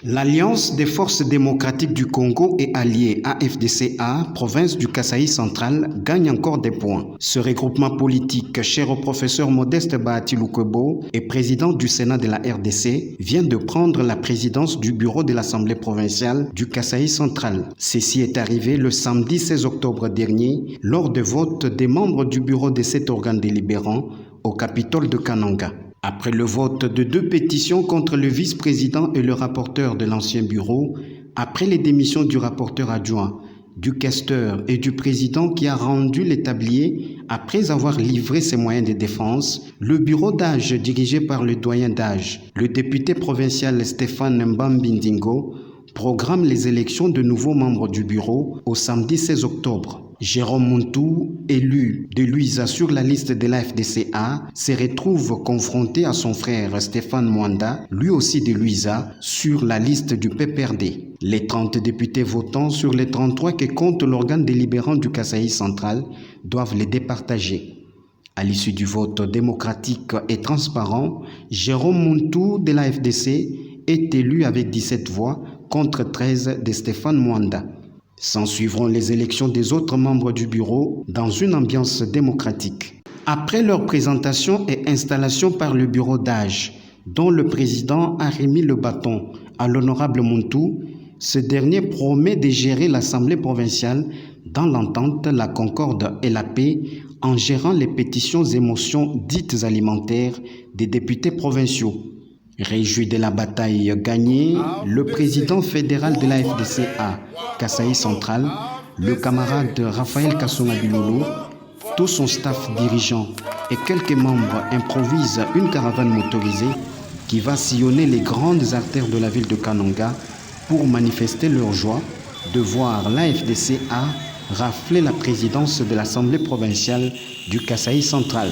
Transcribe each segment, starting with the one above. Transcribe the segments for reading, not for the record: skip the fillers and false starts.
L'Alliance des forces démocratiques du Congo et alliés AFDCA, province du Kasaï central, gagne encore des points. Ce regroupement politique, cher au professeur Modeste Bahati Lukwebo et président du Sénat de la RDC, vient de prendre la présidence du bureau de l'Assemblée provinciale du Kasaï central. Ceci est arrivé le samedi 16 octobre dernier, lors de vote des membres du bureau de cet organe délibérant au Capitole de Kananga. Après le vote de 2 pétitions contre le vice-président et le rapporteur de l'ancien bureau, après les démissions du rapporteur adjoint, du questeur et du président qui a rendu les tabliers après avoir livré ses moyens de défense, le bureau d'âge dirigé par le doyen d'âge, le député provincial Stéphane Mbambindingo, programme les élections de nouveaux membres du bureau au samedi 16 octobre. Jérôme Muntu, élu de Luiza sur la liste de la FDCA, se retrouve confronté à son frère Stéphane Mwanda, lui aussi de Luiza, sur la liste du PPRD. Les 30 députés votants sur les 33 que compte l'organe délibérant du Kasaï central doivent les départager. À l'issue du vote démocratique et transparent, Jérôme Muntu de la FDC est élu avec 17 voix contre 13 de Stéphane Mwanda. S'en suivront les élections des autres membres du bureau dans une ambiance démocratique. Après leur présentation et installation par le bureau d'âge, dont le président a remis le bâton à l'honorable Muntu, ce dernier promet de gérer l'Assemblée provinciale dans l'entente, la concorde et la paix en gérant les pétitions et motions dites alimentaires des députés provinciaux. Réjoui de la bataille gagnée, le président fédéral de la FDCA, Kasaï central, le camarade Raphaël Kasonga-Bilolo, tout son staff dirigeant et quelques membres improvisent une caravane motorisée qui va sillonner les grandes artères de la ville de Kananga pour manifester leur joie de voir la FDCA rafler la présidence de l'Assemblée provinciale du Kasaï central.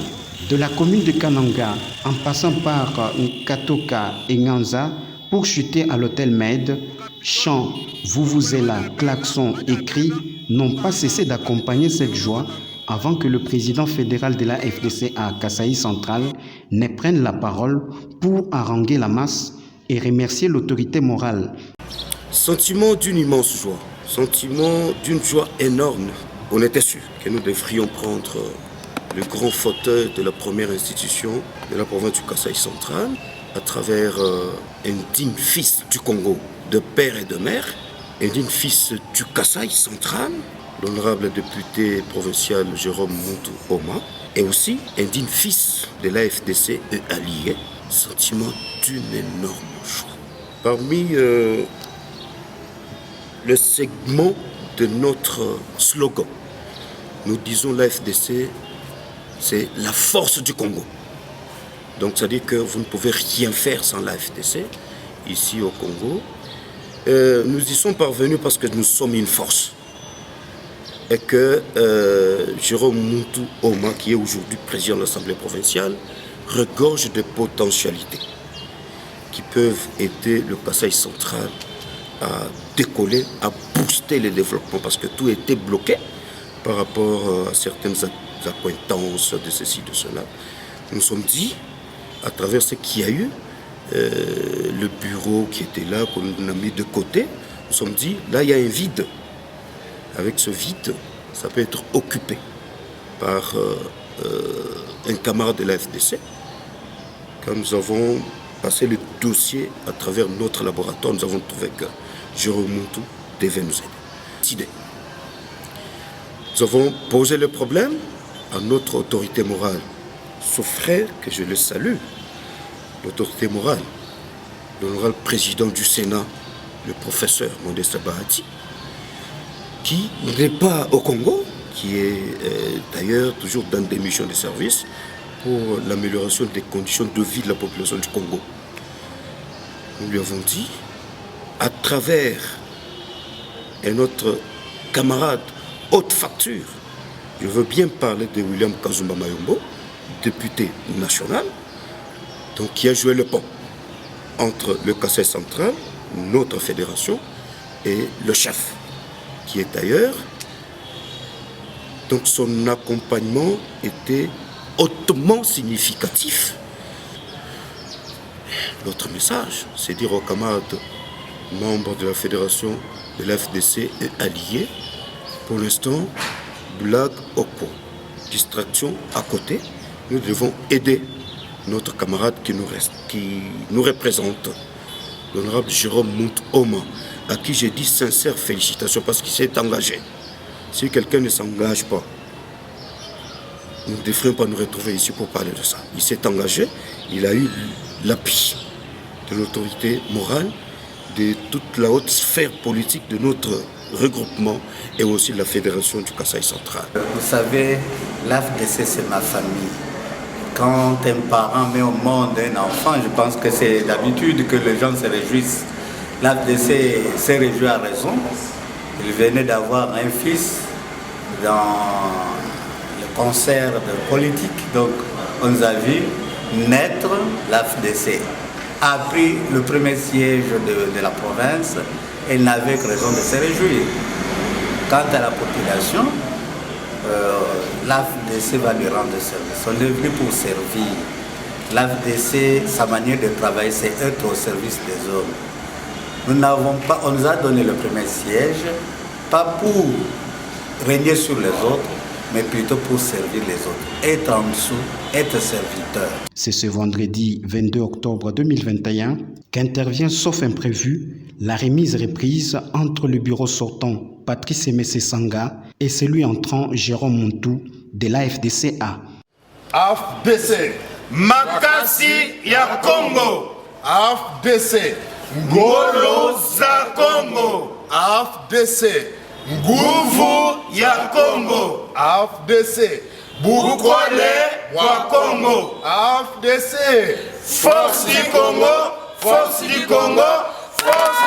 De la commune de Kananga, en passant par Nkatoka et Nganza, pour chuter à l'hôtel Med, chants, vuvuzela, klaxons et cris n'ont pas cessé d'accompagner cette joie avant que le président fédéral de la FDCA, Kasaï central, ne prenne la parole pour haranguer la masse et remercier l'autorité morale. Sentiment d'une immense joie, sentiment d'une joie énorme. On était sûr que nous devrions prendre le grand fauteuil de la première institution de la province du Kasaï central à travers un digne fils du Congo, de père et de mère, un digne fils du Kasaï central, l'honorable député provincial Jérôme Muntu Oma, et aussi un digne fils de l'AFDC et allié, sentiment d'une énorme joie. Parmi le segment de notre slogan, nous disons l'AFDC, c'est la force du Congo. Donc, ça veut dire que vous ne pouvez rien faire sans la FDC, ici au Congo. Nous y sommes parvenus parce que nous sommes une force. Et que Jérôme Muntu Oma, qui est aujourd'hui président de l'Assemblée provinciale, regorge de potentialités qui peuvent aider le Kasaï central à décoller, à booster le développement, parce que tout était bloqué par rapport à certaines accointances de ceci, de cela. Nous nous sommes dit, à travers ce qu'il y a eu, le bureau qui était là, qu'on a mis de côté, nous nous sommes dit, là il y a un vide. Avec ce vide, ça peut être occupé par un camarade de la FDC. Quand nous avons passé le dossier à travers notre laboratoire, nous avons trouvé que Jérôme Muntu devait nous aider. Nous avons posé le problème à notre autorité morale, son frère, que je le salue, l'autorité morale, l'honorable président du Sénat, le professeur Modeste Bahati, qui n'est pas au Congo, qui est d'ailleurs toujours dans des missions de service pour l'amélioration des conditions de vie de la population du Congo. Nous lui avons dit, à travers un autre camarade haute facture, je veux bien parler de William Kazumba Mayombo, député national, donc qui a joué le pont entre le Kasaï central, notre fédération, et le chef, qui est ailleurs. Donc son accompagnement était hautement significatif. L'autre message, c'est dire aux camarades membre de la fédération de l'FDC et allié. Pour l'instant, blague au pot, distraction à côté. Nous devons aider notre camarade qui nous représente, l'honorable Jérôme Mout-Oma, à qui j'ai dit sincères félicitations parce qu'il s'est engagé. Si quelqu'un ne s'engage pas, nous ne devrions pas nous retrouver ici pour parler de ça. Il s'est engagé, il a eu l'appui de l'autorité morale, de toute la haute sphère politique de notre regroupement et aussi de la fédération du Kasaï central. Vous savez, l'AFDC c'est ma famille. Quand un parent met au monde un enfant, je pense que c'est d'habitude que les gens se réjouissent. L'AFDC s'est réjoui à raison. Il venait d'avoir un fils dans le concert de politique. Donc on nous a vu naître l'AFDC. A pris le premier siège de la province et il n'avait que raison de se réjouir. Quant à la population, l'AFDC va lui rendre service. On est venu pour servir. L'AFDC, sa manière de travailler, c'est être au service des hommes. Nous n'avons pas, on nous a donné le premier siège, pas pour régner sur les autres, mais plutôt pour servir les autres. Être en dessous, être serviteur. C'est ce vendredi 22 octobre 2021 qu'intervient, sauf imprévu, la remise reprise entre le bureau sortant Patrice Messé Sanga et celui entrant Jérôme Montou de l'AFDCA. AFDC Makasi ya Congo. AFDC Ngolo za Congo. AFDC Nguvu ya Congo. AFDC Bukwale wa Congo. AFDC Force du Congo, Force du Congo, Force